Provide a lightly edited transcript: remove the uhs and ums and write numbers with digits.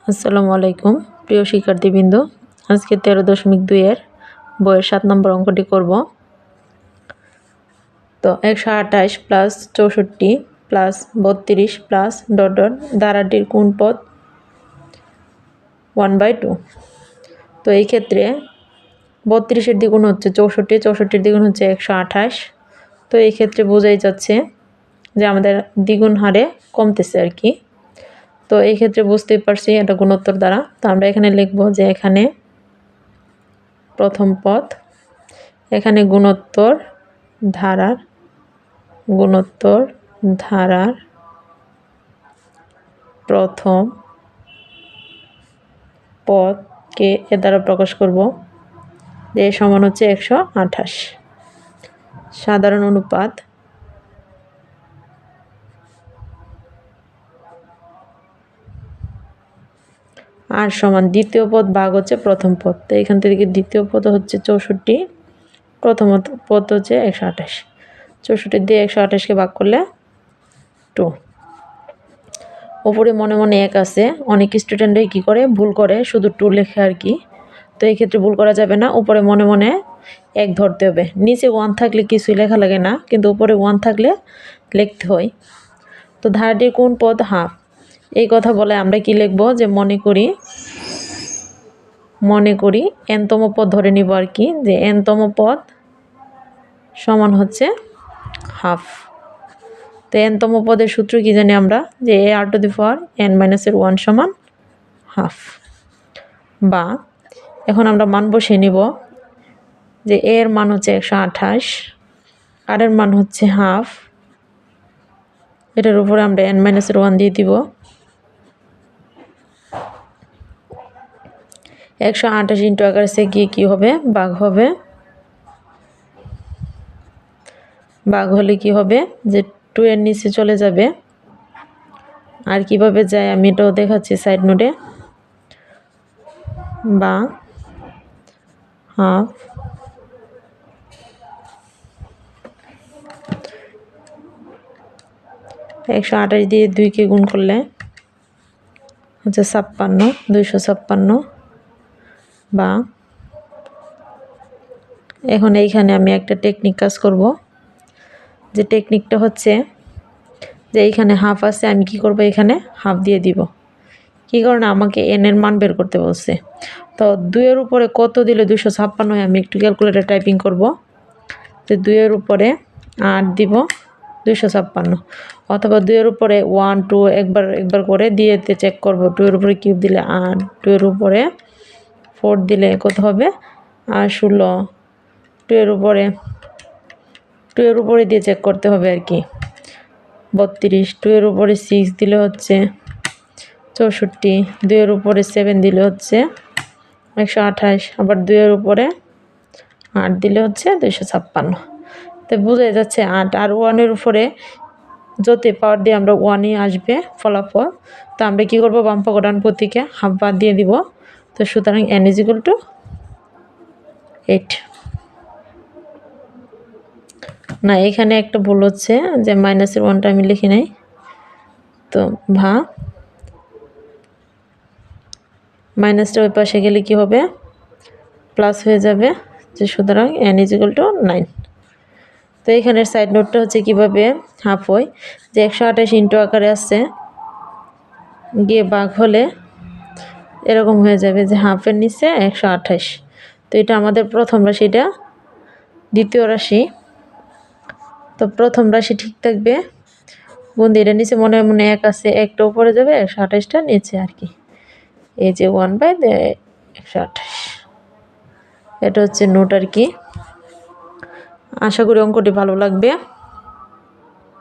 আসসালামু আলাইকুম প্রিয় শিক্ষার্থীবৃন্দ, আজকে 13.2 এর বইয়ের 7 নম্বর অঙ্কটি করব। তো 128 plus 64 plus 32 plus dot dot ধারাটির কোন পদ 1/2। তো এই ক্ষেত্রে 32-এর দ্বিগুণ হচ্ছে 64, 64-এর দ্বিগুণ হচ্ছে 128। তো এই ক্ষেত্রে বোঝাই যাচ্ছে যে আমাদের দ্বিগুণ হারে কমতেছে আর কি। তো এই ক্ষেত্রে বুঝতেই পারছি এটা গুণোত্তর দ্বারা। তো আমরা এখানে লিখব যে এখানে প্রথম পদ, এখানে গুণোত্তর ধারার প্রথম পদকে এ দ্বারা প্রকাশ করব যে সমান হচ্ছে 128। সাধারণ অনুপাত আর সমান দ্বিতীয় পদ ভাগ হচ্ছে প্রথম পদ। তো এখান থেকে দ্বিতীয় পদ হচ্ছে 64, প্রথম পদ হচ্ছে 128। 64 দিয়ে 128কে ভাগ করলে 2। ওপরে মনে মনে 1 আছে, অনেক স্টুডেন্টই কি করে ভুল করে শুধু 2 লেখে আর কি। তো এই ক্ষেত্রে ভুল করা যাবে না, উপরে মনে মনে 1 ধরতে হবে। নিচে 1 থাকলে কিছুই লেখা লাগে না, কিন্তু উপরে 1 থাকলে লিখতে হয়। তো ধারাটির কোন পদ হাফ, এই কথা বলে আমরা কি লিখব যে মনে করি nতম পদ ধরে নিব আর কি, যে nতম পদ সমান হচ্ছে হাফ। তো nতম পদের সূত্র কি জানি আমরা, যে r⁴n-1 সমান হাফ। বা এখন আমরা মান বসিয়ে নিব যে a এর মান হচ্ছে 128, r এর মান হচ্ছে হাফ, এটার উপরে আমরা n-1 দিয়ে দিব। 128 ইন্টু আকারে গিয়ে কি হবে, ভাগ হবে। ভাগ হলে কি হবে যে 2 এর নিচে চলে যাবে। আর কিভাবে যায় আমি এটাও দেখাচ্ছি সাইড নোটে। বা হাফ 128 দিয়ে 2কে গুণ করলে হচ্ছে 56, 256। বা এখন এইখানে আমি একটা টেকনিক কাজ করব, যে টেকনিকটা হচ্ছে যে এইখানে হাফ আছে, আমি কি করব এখানে হাফ দিয়ে দিব। কি কারণে আমাকে n এর মান বের করতে বলছে। তো 2 এর উপরে কত দিলে 256 হয়, আমি একটু ক্যালকুলেটর টাইপিং করব। যে 2 এর উপরে 8 দিব 256, অথবা 2 এর উপরে 1 2 একবার করে দিয়েতে চেক করব। 2 এর উপরে কিউব দিলে 8, 2 এর উপরে 4 দিলে কত হবে 16। 2 এর উপরে দিয়ে চেক করতে হবে আর কি 32। 2 এর উপরে 6 দিলে হচ্ছে 64, 2 এর উপরে 7 দিলে হচ্ছে 128, আবার 2 এর উপরে 8 দিলে হচ্ছে 256। তো বোঝা যাচ্ছে 8 আর 1 এর উপরে যত পাওয়ার দিয়ে আমরা 1ই আসবে ফলাফল। তো আমরা কি করব, বাম পক্ষ ডান প্রতীকে হাফ বাদ দিয়ে দিব। তো সুতরাং n = 8। না, এখানে একটা ভুল হচ্ছে, যে মাইনাসের 1টা আমি লিখি নাই। তো মাইনাসটা ওই পাশে গেলে কি হবে, প্লাস হয়ে যাবে। যে সুতরাং n = 9। তো এখানের সাইড নোটটা হচ্ছে কিভাবে হাফ হয়, যে 128 ইন্টু আকারে আসছে, গিয়ে ভাগ হলে এরকম হয়ে যাবে যে হাফের নিচে 128। তো এটা আমাদের প্রথম রাশি, এটা দ্বিতীয় রাশি। তো প্রথম রাশি ঠিক থাকবে, বন্ধু এটা নিচে মনে মনে 1 আছে, একটা উপরে যাবে, 128টা নিচে আর কি। এই যে 1/128, এটা হচ্ছে নোট আর কি। আশা করি অঙ্কটি ভালো লাগবে।